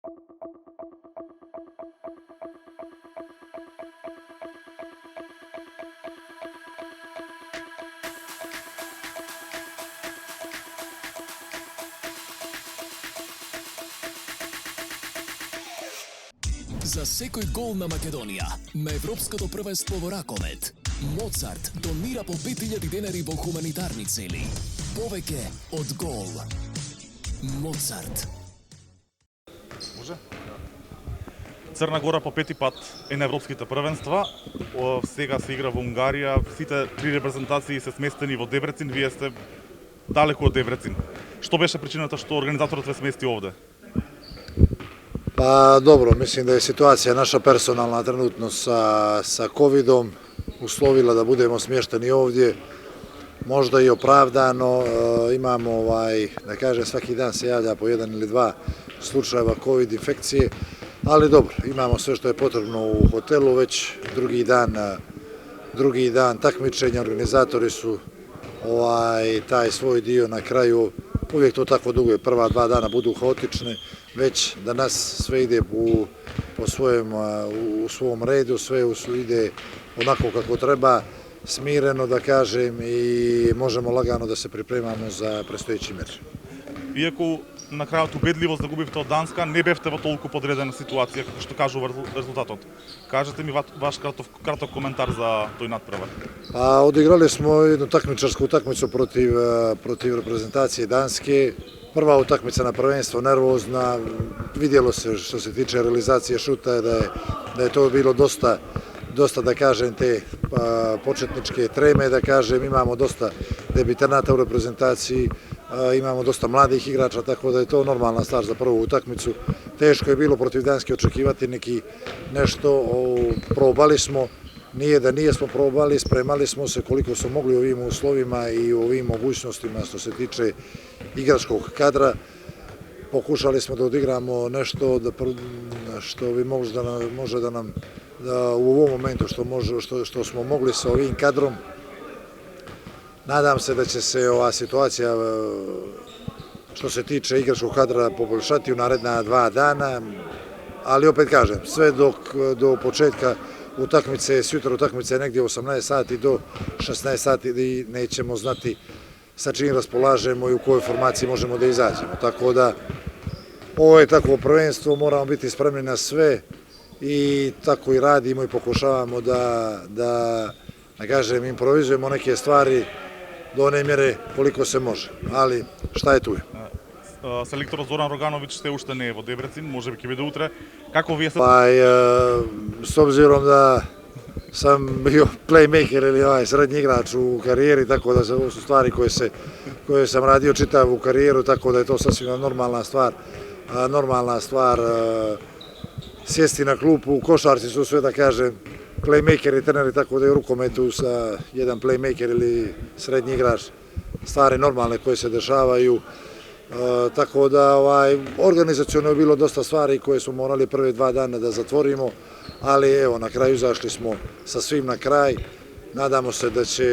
За секој гол на Македонија на Европското првенство во ракомет, Моцарт донира по 5000 денари во хуманитарни цели. Повеќе од гол. Моцарт. Може? Црна Гора по пети пат е на европските првенства. Сега се игра во Унгарија. Сите три репрезентации се сместени во Дебрецин. Вие сте далеку од Дебрецин. Што беше причината што организаторот ве смести овде? Pa dobro, mislim da je situacija naša personalna trenutno sa COVID-om uslovila da budemo smješteni ovdje, možda i opravdano, imamo, da kažem, svaki dan se javlja po 1 ili 2 slučajeva COVID infekcije, ali dobro, imamo sve što je potrebno u hotelu, već drugi dan takmičenja, organizatori su taj svoj dio na kraju, uvijek to tako dugo je, prva 2 dana budu haotične, već da nas sve ide u svom redu, sve ide onako kako treba, smireno da kažem, i možemo lagano da se pripremamo za predstojeći meč. Иако на крајот убедливо загубивте од Данска, не бевте во толку подредена ситуација како што кажува резултатот. Кажете ми ваш краток коментар за тој надпревар. Odigrali smo jednu takmičarsku utakmicu protiv reprezentacije Danske. Prva utakmica na prvenstvo, nervozna, vidjelo se što se tiče realizacije šuta da je to bilo dosta da kažem te početničke treme, da kažem, imamo dosta debitanata u reprezentaciji, imamo dosta mladih igrača, tako da je to normalna stvar za prvu utakmicu. Teško je bilo protiv Danske očekivati nešto, probali smo, nije da nismo probali, spremali smo se koliko smo mogli u ovim uslovima i u ovim mogućnostima što se tiče igračkog kadra. Pokušali smo da odigramo nešto što bi može da nam u ovom momentu što smo mogli sa ovim kadrom. Nadam se da će se ova situacija što se tiče igračkog kadra poboljšati u naredna 2 dana, ali opet kažem, sve do početka utakmice, sutra utakmice je negdje 18 sati do 16 sati i nećemo znati sa čim raspolažemo i u kojoj formaciji možemo da izađemo. Tako da, ovo je takvo prvenstvo, moramo biti spremni na sve i tako i radimo i pokušavamo da kažem, improvizujemo neke stvari do one mjere koliko se može, ali šta je tu je. Селекторот Зоран Рогановиќ се уште не е во Дебрецин, може би ќе биде утре. Како вие се... S obzirom da sam bio playmaker ili srednji igrač u karijeri, tako da ovo su stvari koje sam radio čitavu karijeru, tako da je to sasvim normalna stvar. Sjesti na klupu, u košarci su sve, da kažem, playmakeri, treneri, tako da je u rukometu sa jedan playmaker ili srednji igrač stvari normalne koje se dešavaju. Tako da organizaciono je bilo dosta stvari koje smo morali prve 2 dana da zatvorimo, ali evo na kraju izašli smo sa svim na kraj. Nadamo se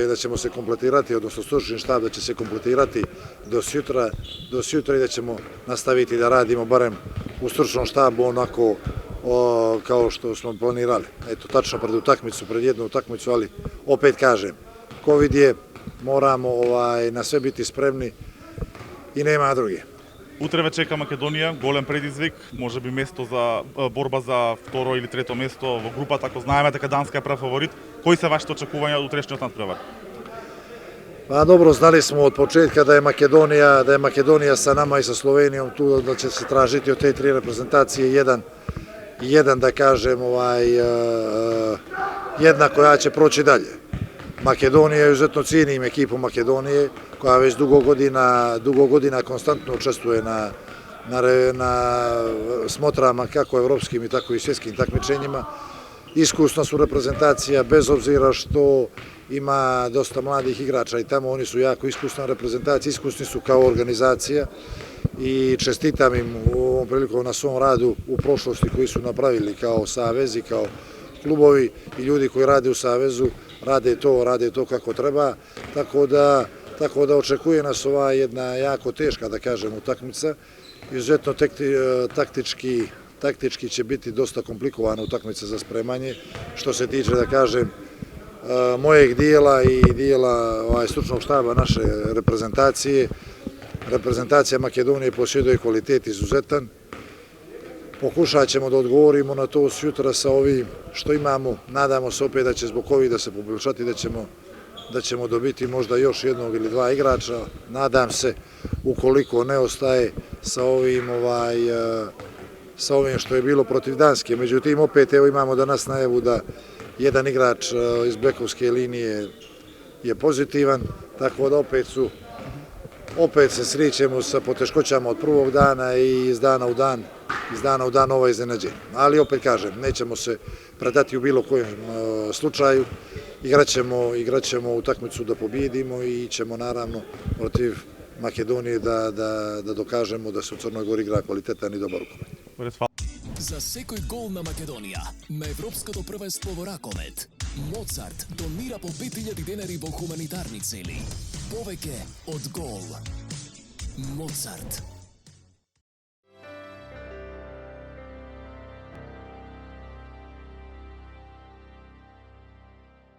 da ćemo se kompletirati, odnosno stručni štab da će se kompletirati do sutra i da ćemo nastaviti da radimo barem u stručnom štabu onako kao što smo planirali. Eto, tačno pred jednu utakmicu, ali opet kažem, COVID je, moramo na sve biti spremni i nema druge. Утре ве чека Македонија, голем предизвик, може би место за борба за второ или трето место во групата, ако знаеме дека Данска е прв фаворит. Кои се вашите очекувања од утрешниот надпревар? Dobro, znali smo od početka da je Makedonija sa nama i sa Slovenijom tu, da će se tražiti od te 3 reprezentacije jedan da kažem, jedna koja će proći dalje. Makedonija, izuzetno cijenim ekipu Makedonije, koja već dugo godina konstantno učestvuje na smotrama kako evropskim i tako i svjetskim takmičenjima. Iskusna su reprezentacija, bez obzira što ima dosta mladih igrača i tamo, oni su jako iskusna reprezentacija, iskusni su kao organizacija i čestitam im u ovom priliku na svom radu u prošlosti koji su napravili kao savezi, kao klubovi i ljudi koji rade u savezu, rade to kako treba, tako da očekuje nas ova jedna jako teška, da kažem, utakmica, izuzetno taktički taktički će biti dosta komplikovana utakmica za spremanje. Što se tiče, da kažem, mojeg dijela i dijela stručnog štaba naše reprezentacije, reprezentacija Makedonije posjeduje kvalitet izuzetan. Pokušat ćemo da odgovorimo na to sutra sa ovim što imamo. Nadamo se opet da će zbog covida se poboljšati, da ćemo dobiti možda još jednog ili dva igrača. Nadam se, ukoliko ne ostaje sa ovim što je bilo protiv Danske. Međutim, opet imamo danas najavu da jedan igrač iz bekovske linije je pozitivan, tako da opet se srećemo sa poteškoćama od prvog dana i iz dana u dan ovo iznenađenje. Ali opet kažem, nećemo se predati u bilo kojem slučaju, igraćemo utakmicu da pobjedimo i ćemo naravno protiv Makedonije da dokažemo da se u Crnoj Gori igra kvalitetan i dobar rukomet. За секој гол на Македонија, на Европското првенство во ракомет, Моцарт донира по 5000 денари во хуманитарни цели. Повеќе од гол. Моцарт.